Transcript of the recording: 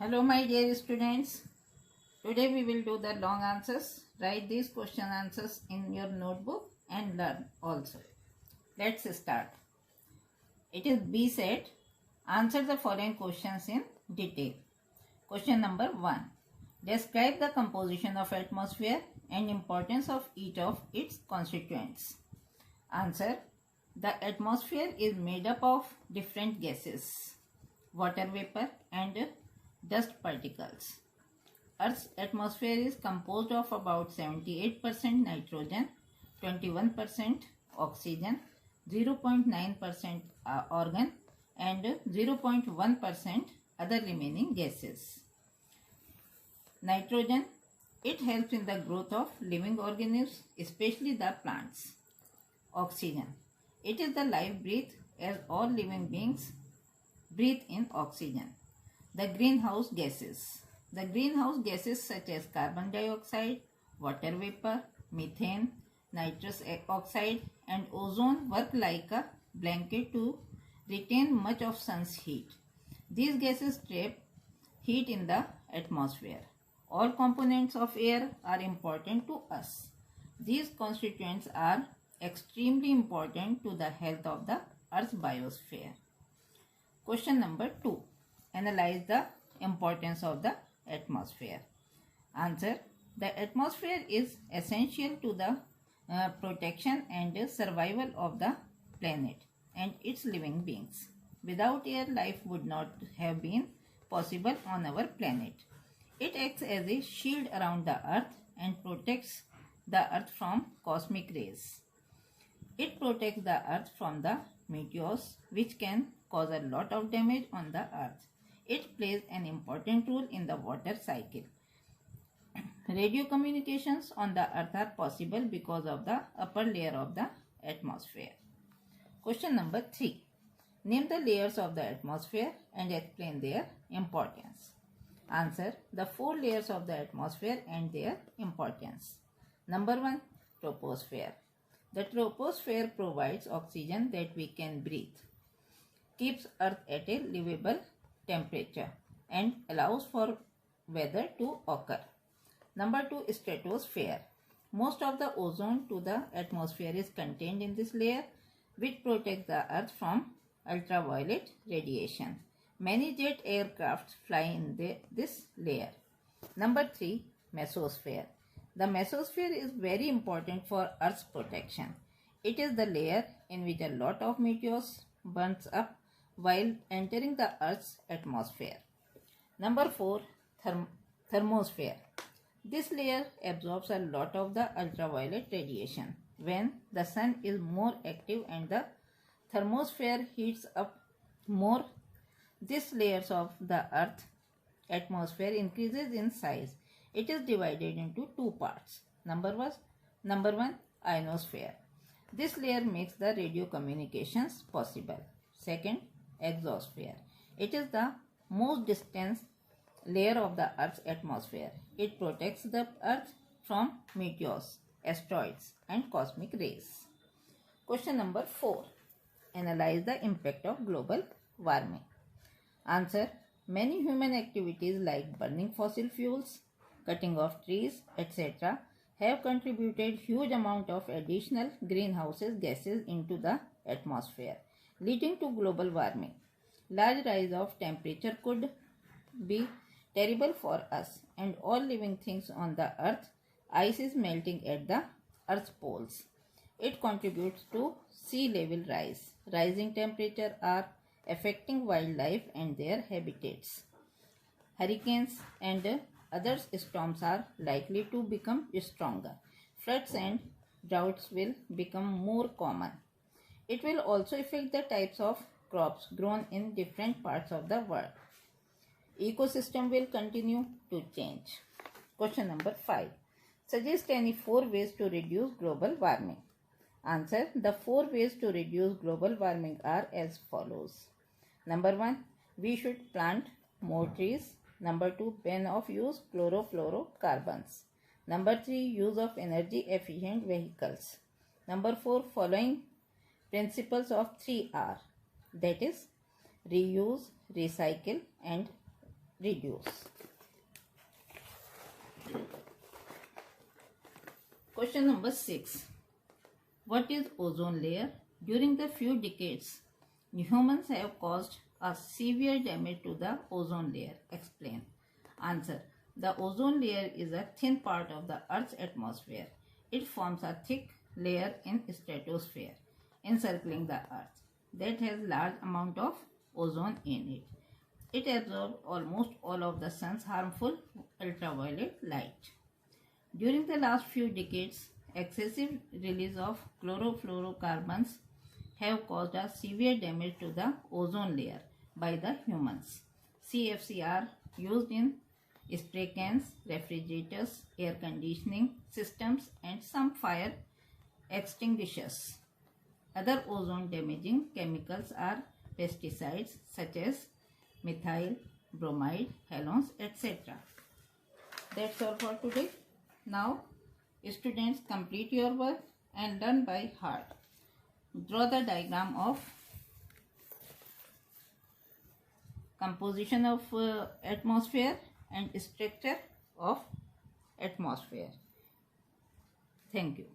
Hello my dear students. Today we will do the long answers. Write these question answers in your notebook and learn also. Let's start. It is B set. Answer the following questions in detail. Question number 1. Describe the composition of atmosphere and importance of each of its constituents. Answer. The atmosphere is made up of different gases, water vapor and dust particles. Earth's atmosphere is composed of about 78% nitrogen, 21% oxygen, 0.9% argon and 0.1% other remaining gases. Nitrogen, it helps in the growth of living organisms, especially the plants. Oxygen, it is the life breath as all living beings breathe in oxygen. The greenhouse gases. The greenhouse gases such as carbon dioxide, water vapor, methane, nitrous oxide and ozone work like a blanket to retain much of sun's heat. These gases trap heat in the atmosphere. All components of air are important to us. These constituents are extremely important to the health of the Earth's biosphere. Question number 2. Analyze the importance of the atmosphere. Answer. The atmosphere is essential to the protection and survival of the planet and its living beings. Without air, life would not have been possible on our planet. It acts as a shield around the earth and protects the earth from cosmic rays. It protects the earth from the meteors which can cause a lot of damage on the earth. It plays an important role in the water cycle. Radio communications on the earth are possible because of the upper layer of the atmosphere. Question number 3. Name the layers of the atmosphere and explain their importance. Answer. The 4 layers of the atmosphere and their importance. Number 1. Troposphere. The troposphere provides oxygen that we can breathe, keeps earth at a livable temperature and allows for weather to occur. Number 2. Stratosphere. Most of the ozone to the atmosphere is contained in this layer, which protects the earth from ultraviolet radiation. Many jet aircraft fly in this layer. Number 3. Mesosphere. The mesosphere is very important for Earth's protection. It is the layer in which a lot of meteors burns up while entering the Earth's atmosphere. Number 4. Thermosphere. This layer absorbs a lot of the ultraviolet radiation. When the sun is more active and the thermosphere heats up more, this layers of the Earth atmosphere increases in size. It is divided into 2 parts. Number 1. Ionosphere. This layer makes the radio communications possible. Second, exosphere. It is the most distant layer of the Earth's atmosphere. It protects the Earth from meteors, asteroids and cosmic rays. Question number 4. Analyze the impact of global warming. Answer. Many human activities like burning fossil fuels, cutting of trees, etc. have contributed huge amount of additional greenhouse gases into the atmosphere, leading to global warming. Large rise of temperature could be terrible for us and all living things on the earth. Ice is melting at the earth's poles. It contributes to sea level rise. Rising temperature are affecting wildlife and their habitats. Hurricanes and other storms are likely to become stronger. Floods and droughts will become more common. It will also affect the types of crops grown in different parts of the world. Ecosystem will continue to change. Question number 5. Suggest any 4 ways to reduce global warming. Answer. The 4 ways to reduce global warming are as follows. Number 1. We should plant more trees. Number 2. Ban of use chlorofluorocarbons. Number 3. Use of energy efficient vehicles. Number 4. Following principles of 3R, that is reuse, recycle and reduce. Question number 6. What is ozone layer? During the few decades, humans have caused a severe damage to the ozone layer. Explain. Answer. The ozone layer is a thin part of the Earth's atmosphere. It forms a thick layer in stratosphere encircling the Earth that has large amount of ozone in it. It absorbs almost all of the sun's harmful ultraviolet light. During the last few decades, excessive release of chlorofluorocarbons have caused a severe damage to the ozone layer by the humans. CFC are used in spray cans, refrigerators, air conditioning systems, and some fire extinguishers. Other ozone damaging chemicals are pesticides such as methyl, bromide, halogens, etc. That's all for today. Now, students, complete your work and learn by heart. Draw the diagram of composition of atmosphere and structure of atmosphere. Thank you.